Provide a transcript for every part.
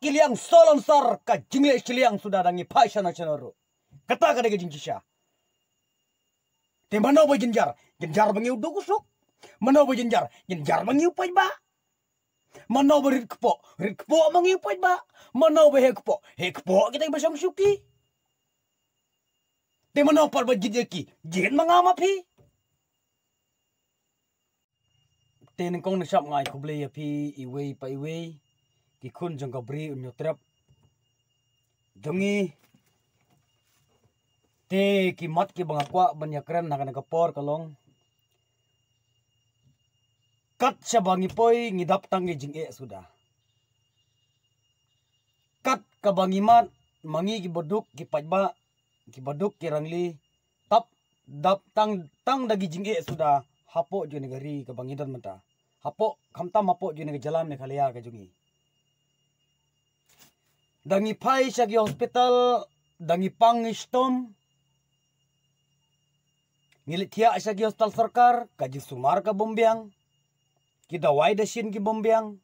kiliang solon sar ka jingle kiliang sudah dangi paisa nasional. Kata kada ke jingisha. Te mano ba jinjar bangi udu kusuk. Mano ba jinjar bangi upai ba. Mano ba rit kepo bangi upai ba. Mano ba hekpo kita basang syuki. Te mano par ba jideki jin mangama pi. Ten kong nasap ngai kuble ya pi iwe pa iwe ki kun jang kabri unyo trap jongi te ki mat ki bangakwa banyakran nakana kapor kalong kat sabangi poi ngidap tangi jinge sudah kat kabangi mat mangi ki boduk ki pajba ki boduk ki rangli tap dap tang dagi jinge sudah hapo jo negari ke bangidan menta hapo kamtam hapo jo negari jalan ne khalia ke jungi dangi pai sagi hospital dangi pang stom ngilitia sagi hospital sarkar kaji sumar ka bombyang ki dawai dasin ki bombyang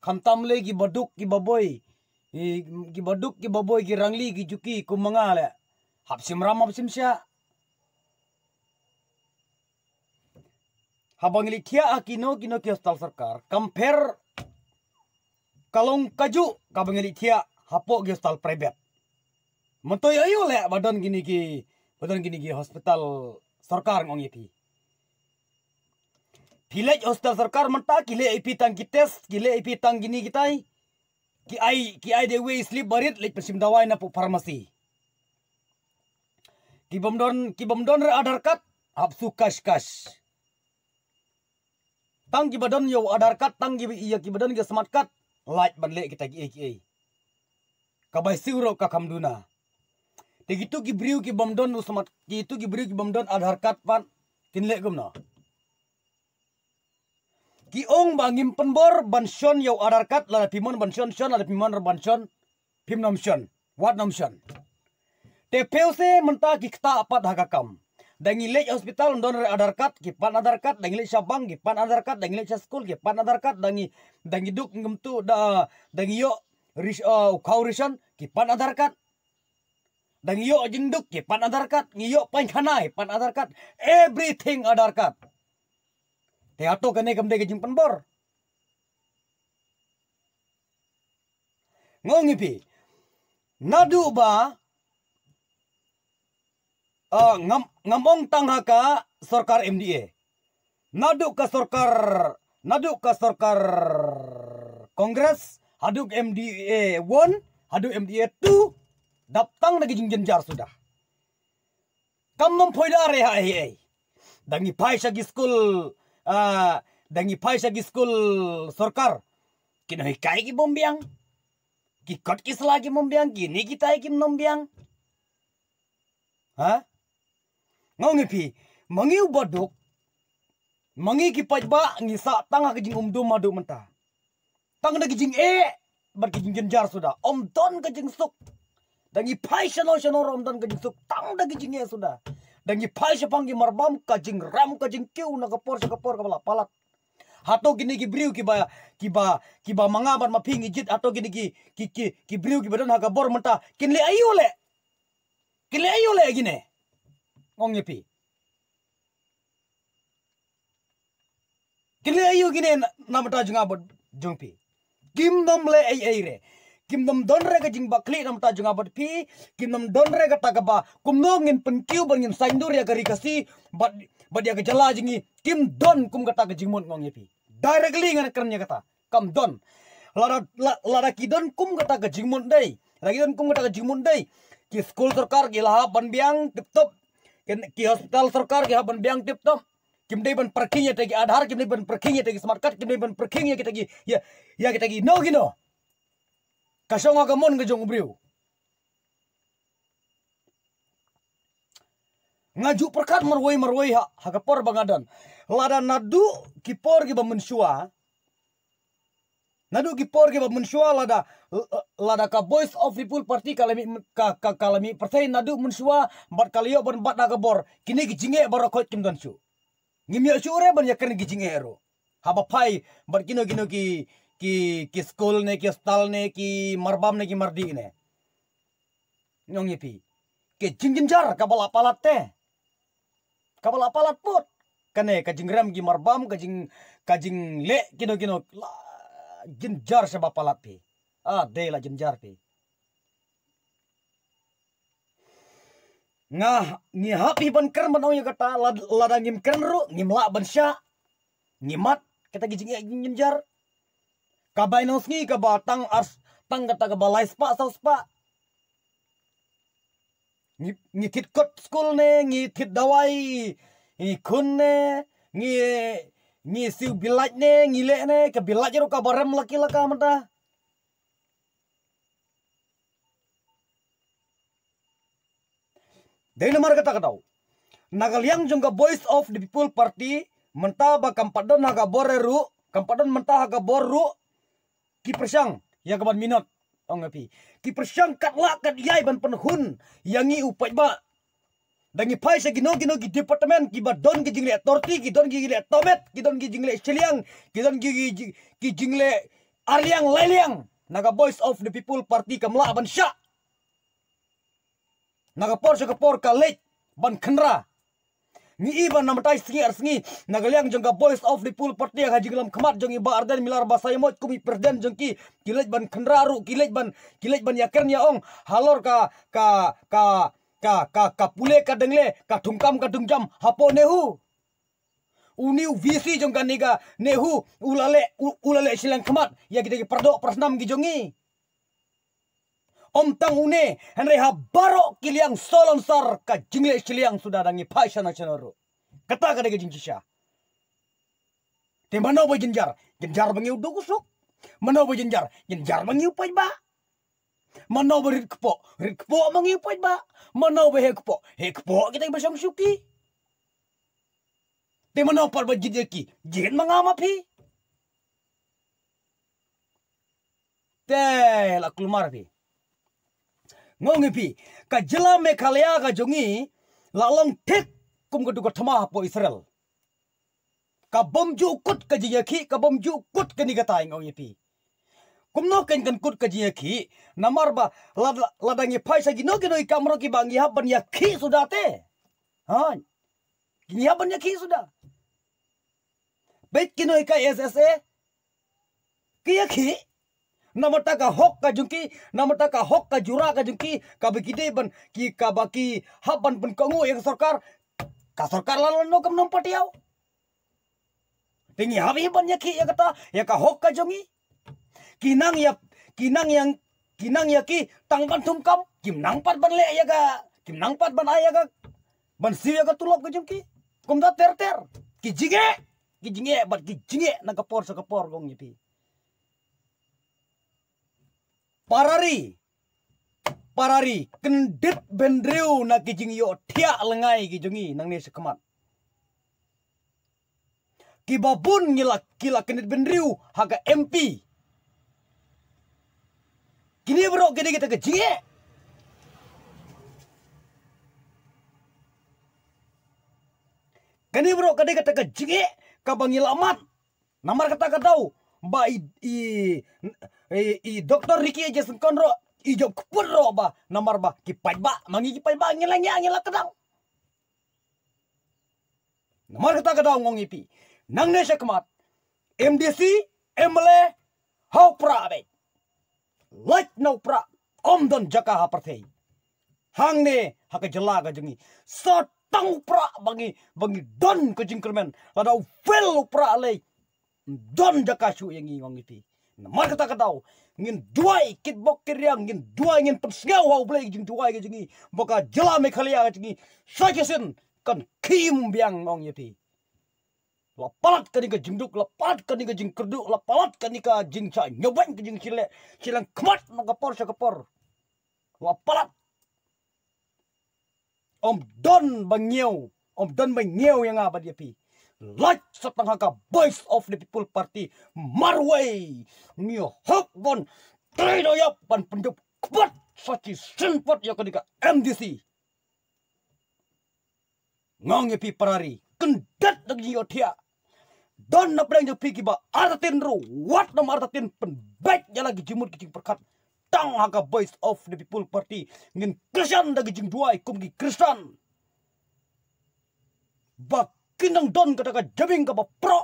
kamtam le ki baduk ki baboy ki rangli ki juki kumangale hapsim ram hapsim sya habang ilitia kino ki hospital sarkar compare kalong kaju kabang ilitia hapo ki hospital private mentoy ayo le badan gini ki hospital sarkar ngong iti pilej hospital sarkar menta kile ipi tang ki test kile ipi tang gini kitai ki ai de we sleep barit lek pesim dawai na pu farmasi ki bomdon re adar card hapsu kas tang ki badan yo adar card tang ki badan ki smart card light banle kita ki kabai siuro ka kamduna te gitu ki briu ki bomdon smart ki itu ki briu ki bomdon adar card pan kinle gumna ki ong bangim penbor banson yo adar card la pimon banson son la pimon banson pimnom son wat nom son te pelse menta ki kta apat hagakam dangi lej hospital don adar card ki pan adar card dangi lej sabang ki pan adar card dangi lej school ki pan adar card dangi duk ngumtu da dangi yo kaurisan ki pan adar card dangi yo jingduk ki pan adar card ngiyo pan khanai pan adar card everything adar card te ato kane kamde ke jingpan bor ngongi pi nadu ba ngamong tangha ka sarkar MDA nadu ka sarkar kongres haduk MDA 1 haduk MDA 2 daptang lagi jingjar sudah kamnom poidare hai dangi pai sagi school sarkar kino hikai ki bombyang ki kot ki selagi bombyang kini kita ki nombyang ha ngongi pi mangi ubaduk mangi ki pajba ngisa tanga ke jing umdum madu menta tang da jing bar ki jing jar sudah om don ke jing suk dangi pai shano om don ke jing suk tang da jing sudah dangi pai sepanggi marbam ka jing ram ka jing kiu na kapor kapala palat hato gini ki briu ki ba mangaban maping ijit hato gini ki briu ki badan haga bor menta kinle ayo le gini ngong nyepi kinle ayo gini namata junga bod jungpi kim dom le ai re kim dom don re ga jing bakli namata junga bod pi kim dom don re ga tagaba kumnongin penkiu bangin saindur ya gari kasi bad ya ga jala jingi kim don kum kata ga jingmon ngong nyepi directly ngan kernya kata kam don lada ki don kum kata ga jingmon dai lagi don kum kata ga jingmon dai ki school sarkar ki laha ban biang tip top ki hospital sarkar ki ban biang tip top kim dei ban parking ya tagi adhar kim dei ban parking ya tagi smart card kim dei ban parking ya kita gi ya kita gi no gino kasong agamon ga jong briu ngaju perkat marwoi ha kapor bangadan lada nadu ki por ki bamensua nadu ki por ki bamensua lada ka voice of people party kalami partai nadu mensua bat kaliyo ban bat naga bor kini ki jinge barokot kim dan su ngimya sure ban yakern ki jinge ero haba pai bat kino ki ki school ne ki hostel ne ki marbam ne ki mardi ne ngong yepi ke jingjar kabala palat te kabala palat put kane ka jingram ki marbam ka jing le kino jinjar sa palat pi de la jinjar pi nga ni happy ban ker manong ya kata ladang ngim ker ru ngimla ban sya ngimat kita gijing jinjar kabai nosngi ka batang tang kata ka balai spa spa ngi thit kot school ne ngi thit dawai ngi khun ne ngi siu bilaj ne ngi le ne ka bilaj ro ka barem laki laka mata dei nomor kata katau nagaliang jongga voice of the people party menta ba kampadon haga boreru kampadon menta haga boru ki persang ya kaban minot ongapi ki persang katla kat yai ban penhun yangi upai ba dangi pai sa gino ki department ki ba don ki jingle torti ki don ki jingle tomet ki don ki jingle chiliang ki don ki jingle ariang leliang naga voice of the people party kamla ban sya naga por kalej ban khandra ni iban namatai singi arsingi nagaliang jongga voice of the people party haji gelam khamat jongi ba arden milar basayamot kumi presiden jongki kilej ban khandra ru kilej ban yaker nya ong halor ka pule ka dengle ka thungkam ka tungjam hapo nehu uniu visi jongga niga nehu ulale silang khamat ya kita perdo persnam gi jongi om tang une henry ha baro kiliang solon sar ka jingle kiliang sudah dangi paisa nasional kata kada ke jingisha te mano bo jinjar bangi udu kusuk mano bo jinjar bangi upai ba mano bo rikpo bangi upai ba mano bo hekpo kita basang syuki te mano par ba jideki jin mangama pi te la kulmar pi ngongipi ka jela Meghalaya ka jongi lalong thik kum gadu thama po Israel ka bomju kut ka jiyaki ka bomju kut ka nigatai ngongipi kumno ken kut ka jiyaki namarba ladangi paisa gino ikamro ki bangi haban yakhi sudah te gini haban yakhi sudah bet kino ka SSA ki yakhi namata ka hok ka jungki namata ka hok ka jura ka jungki ka begide ban ki ka baki haban pun kongu yang sarkar lalu no kam nom patiau tingi habi ban yaki ya kata ya ka hok ka jongi kinang ya ki tang ban thumkam kim nang pat ban le ya ka kim nang pat ban aya ka ban siya ka tulop ka jungki kumda ter ki jinge ban ki jinge na kapor sa kapor gong yipi parari kendit bendriu na kijing yo tia lengai kijongi nang ne sekamat kibabun kila kendit bendriu haga MP kini bro kini kita kejinge kini bro kini kita kejinge kabangil amat namar kata tahu ba i doktor Ricky aja sengkonro ijob kupuro ba namar ba kipai ba mangi kipai ba ngela kadang namar kata ngong ipi nang ne sekmat MDC MLA hau pra be like no pra om don jaka ha perthei hang ne ha ka jela ga jengi satang pra bangi don ke jingkermen ladau fel pra le don jaka su yang ngong ipi namar kata ngin duai kit bok kiriang ngin duai ngin persngau hau blai jing duai ke jingi boka jela Meghalaya ke jingi sajesin kan kim biang ngong yepi lapalat kan ke jingduk lapalat kan ke jing kerduk lapalat kan ke jing sa nyoban ke jing silang kmat na kapor sa kapor lapalat om don bangiau yang abad yepi like setengah ka voice of the people party marway nio hok bon trido yap pan penjup kuat saci senpot ya kedika MDC ngong yepi parari kendat lagi yotia don na preng pi ki ba artatin ru wat nam artatin pen baik jala gi jimut ki perkat tang haka voice of the people party ngin Christian da gi jing duai kum gi Christian ba kinang don kata ka jabing ka ba pro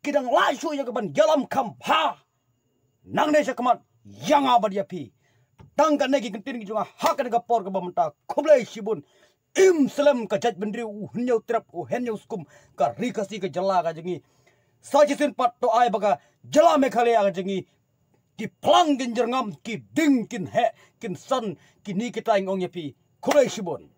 kidang lasu ya ka ban jalam kam ha nang ne sakamat yang abad ya pi tang ka negi kentin gi junga haka ga por ka ba menta khoblai sibun im selam ka jaj bendri u hnyau trap u hnyau skum ka rikasi ka jala ka jengi sajisin pat to ai baga jala me khale ka jengi ki plang gin jerngam ki ding kin he kin san ki ni ki taing ong ya pi khoblai sibun